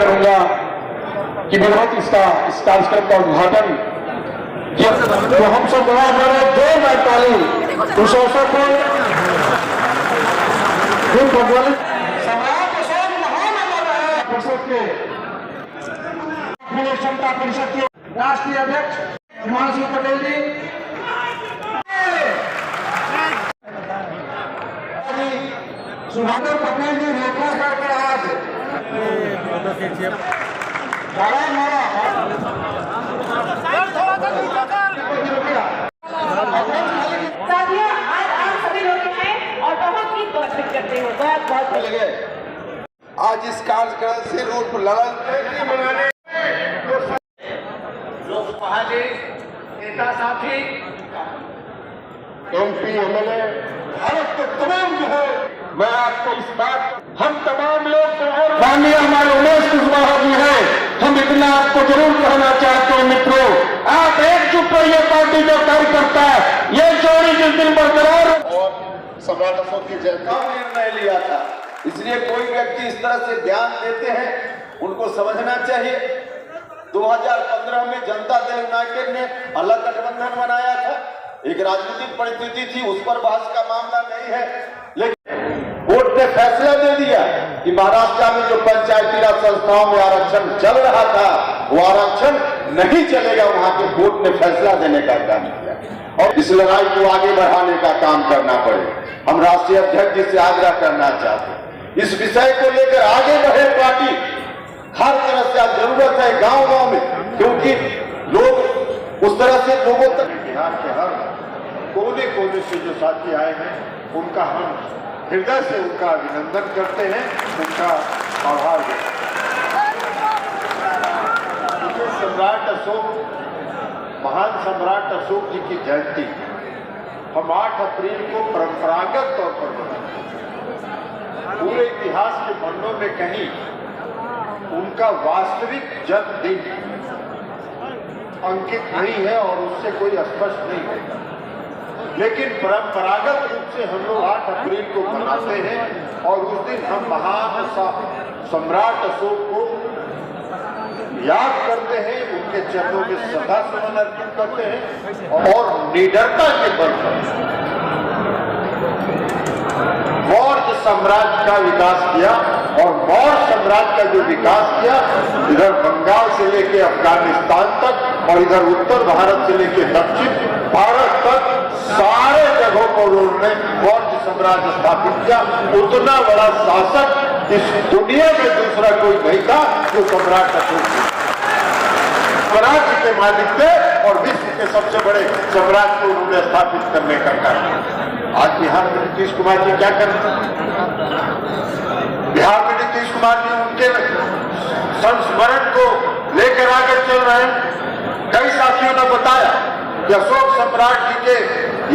करूंगा कि बहुत इस कार्यक्रम का उद्घाटन किया। तो हम सब बड़ा हमारे 2 उस अवसर पर क्षमता परिषद के राष्ट्रीय अध्यक्ष हिमांशु पटेल जी, सुभाकर पटेल जी रेखा करके आज आज इस कार्यक्रम से रोड पर लड़न मनाने नेता साथी एमपी एमएलए भारत के तमाम जो है, मैं आपको इस बात हम तमाम लोग और माननीय हमारे उमेश कुशवाहा जी हैं, हम इतना आपको जरूर कहना चाहते हैं मित्रों, आप एकजुट रहिए। पार्टी जो कार्यकर्ता ये चोरी जिस दिन बरकरार और सम्राट अशोक की जयंती निर्णय लिया था, इसलिए कोई व्यक्ति इस तरह से बयान देते हैं उनको समझना चाहिए। 2015 में जनता दल यूनाइटेड ने अलग गठबंधन बनाया था, एक राजनीतिक परिस्थिति थी, उस पर बहस का मामला नहीं है, लेकिन कोर्ट ने फैसला दे दिया कि महाराष्ट्र में जो पंचायती राज संस्थाओं में आरक्षण चल रहा था वो आरक्षण नहीं चलेगा, वहां के कोर्ट ने फैसला देने का काम किया और इस लड़ाई को आगे बढ़ाने का काम करना पड़े। हम राष्ट्रीय अध्यक्ष जी से आग्रह करना चाहते हैं, इस विषय को लेकर आगे बढ़े पार्टी, हर तरह से आज जरूरत है गांव-गांव में, क्योंकि लोग उस तरह से लोगों तक बिहार के हर कोने कोने से जो साथी आए हैं उनका हम हृदय से उनका अभिनंदन करते हैं, उनका आभार देते हैं। सम्राट अशोक, महान सम्राट अशोक जी की जयंती हम 8 अप्रैल को परंपरागत तौर पर मनाते हैं। पूरे इतिहास के पन्नों में कहीं उनका वास्तविक जन्मदिन अंकित नहीं है और उससे कोई स्पष्ट नहीं होगा, लेकिन परंपरागत रूप से हम लोग 8 अप्रैल को मनाते हैं और उस दिन हम महान सम्राट अशोक को याद करते हैं, उनके चरणों में श्रद्धा सुमन अर्पित करते हैं और निडरता के बल पर मौर्य साम्राज्य का विकास किया और मौर्य साम्राज्य का जो विकास किया इधर बंगाल से लेकर अफगानिस्तान तक और इधर उत्तर भारत से लेकर दक्षिण भारत तक सारे जगहों पर उन्होंने मौर्य साम्राज्य स्थापित किया। उतना बड़ा शासक इस दुनिया में दूसरा कोई नहीं था जो सम्राट अशोक स्वराज्य के मालिक थे और विश्व के सबसे बड़े सम्राट को उन्होंने स्थापित करने का काम। आज बिहार में नीतीश कुमार जी क्या कर रहे हैं? बिहार में नीतीश कुमार जी उनके संस्मरण को लेकर आगे चल रहे हैं। कई साथियों ने बताया कि अशोक सम्राट जी के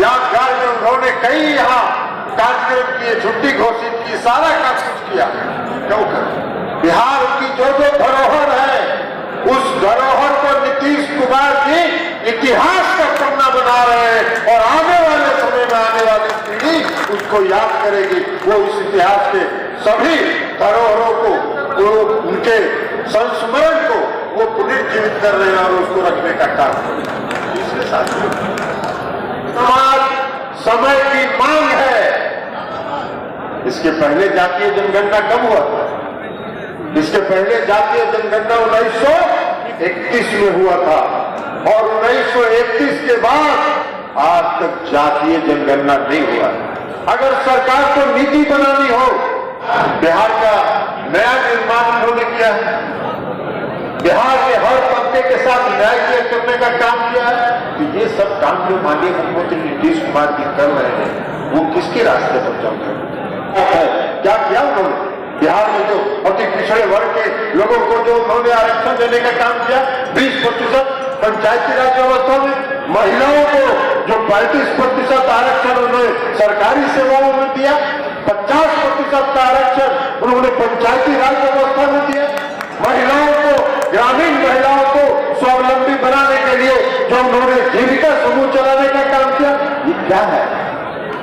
यादगार में उन्होंने कई यहाँ कार्यक्रम किए, छुट्टी घोषित की, सारा काम कुछ किया। क्यों कर? बिहार की जो जो धरोहर है उस धरोहर को नीतीश कुमार जी इतिहास का पन्ना बना रहे हैं और आने वाले समय में आने वाली पीढ़ी उसको याद करेगी। वो इस इतिहास के सभी धरोहरों को, उनके संस्मरण को वो पुनर्जीवित कर रहे हैं और उसको रखने का काम इसके साथ समाज समय की मांग है। इसके पहले जातीय जनगणना कब हुआ था? इसके पहले जातीय जनगणना 1931 में हुआ था और 1931 के बाद आज तक जातीय जनगणना नहीं हुआ। अगर सरकार को नीति बनानी हो, बिहार का नया निर्माण उन्होंने किया है, बिहार के हर तबके के साथ न्याय करने का काम किया है, तो ये सब काम जो माननीय मुख्यमंत्री नीतीश कुमार जी कर रहे हैं वो किसके रास्ते पर चल रहे हैं? क्या किया उन्होंने? बिहार में जो अति पिछड़े वर्ग के लोगों को जो उन्होंने आरक्षण देने का काम किया, 20% पंचायती राज व्यवस्था में, महिलाओं को जो 35% आरक्षण उन्होंने सरकारी सेवाओं में दिया, 50% का आरक्षण उन्होंने पंचायती राज व्यवस्था में दिया, महिलाओं को, ग्रामीण महिलाओं को स्वावलंबी बनाने के लिए जो उन्होंने जीविका समूह चलाने का काम किया, ये क्या है?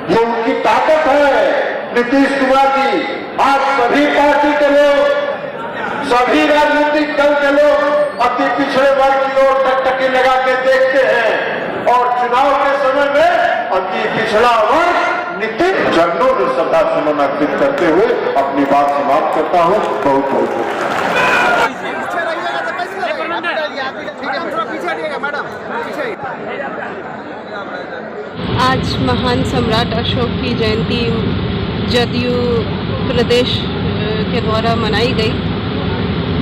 ये उनकी ताकत है। नीतीश कुमार जी, आज सभी पार्टी के लोग सभी राजनीतिक दल के लोग अति पिछड़े वर्ग की ओर टकटकी लगा के देखते हैं और चुनाव के समय में अति पिछड़ा वर्ग नीतीश चरणों में श्रद्धा सुमन अर्पित करते हुए अपनी बात समाप्त करता हूँ। बहुत बहुत आज महान सम्राट अशोक की जयंती जदयू प्रदेश के द्वारा मनाई गई।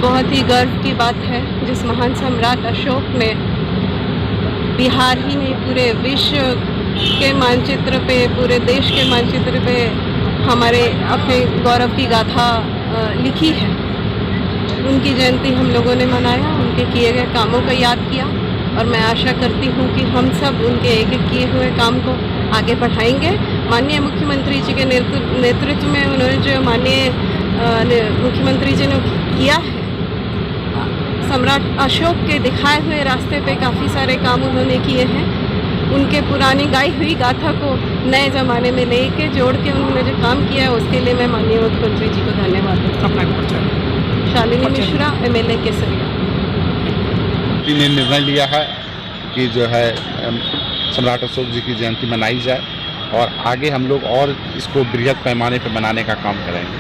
बहुत ही गर्व की बात है, जिस महान सम्राट अशोक ने बिहार ही नहीं पूरे विश्व के मानचित्र पे, पूरे देश के मानचित्र पे हमारे अपने गौरव की गाथा लिखी है। उनकी जयंती हम लोगों ने मनाया, उनके किए गए कामों को याद किया और मैं आशा करती हूँ कि हम सब उनके एक एक किए हुए काम को आगे बढ़ाएंगे। माननीय मुख्यमंत्री जी के नेतृत्व में उन्होंने जो माननीय मुख्यमंत्री जी ने किया है, सम्राट अशोक के दिखाए हुए रास्ते पे काफ़ी सारे काम उन्होंने किए हैं। उनके पुरानी गाई हुई गाथा को नए ज़माने में लेके जोड़ के उन्होंने जो काम किया है, उसके लिए मैं माननीय मुख्यमंत्री जी को धन्यवाद देती हूँ। शालिनी मिश्रा, MLA केसरिया ने निर्णय लिया है कि जो है सम्राट अशोक जी की जयंती मनाई जाए और आगे हम लोग और इसको बृहद पैमाने पर मनाने का काम करेंगे।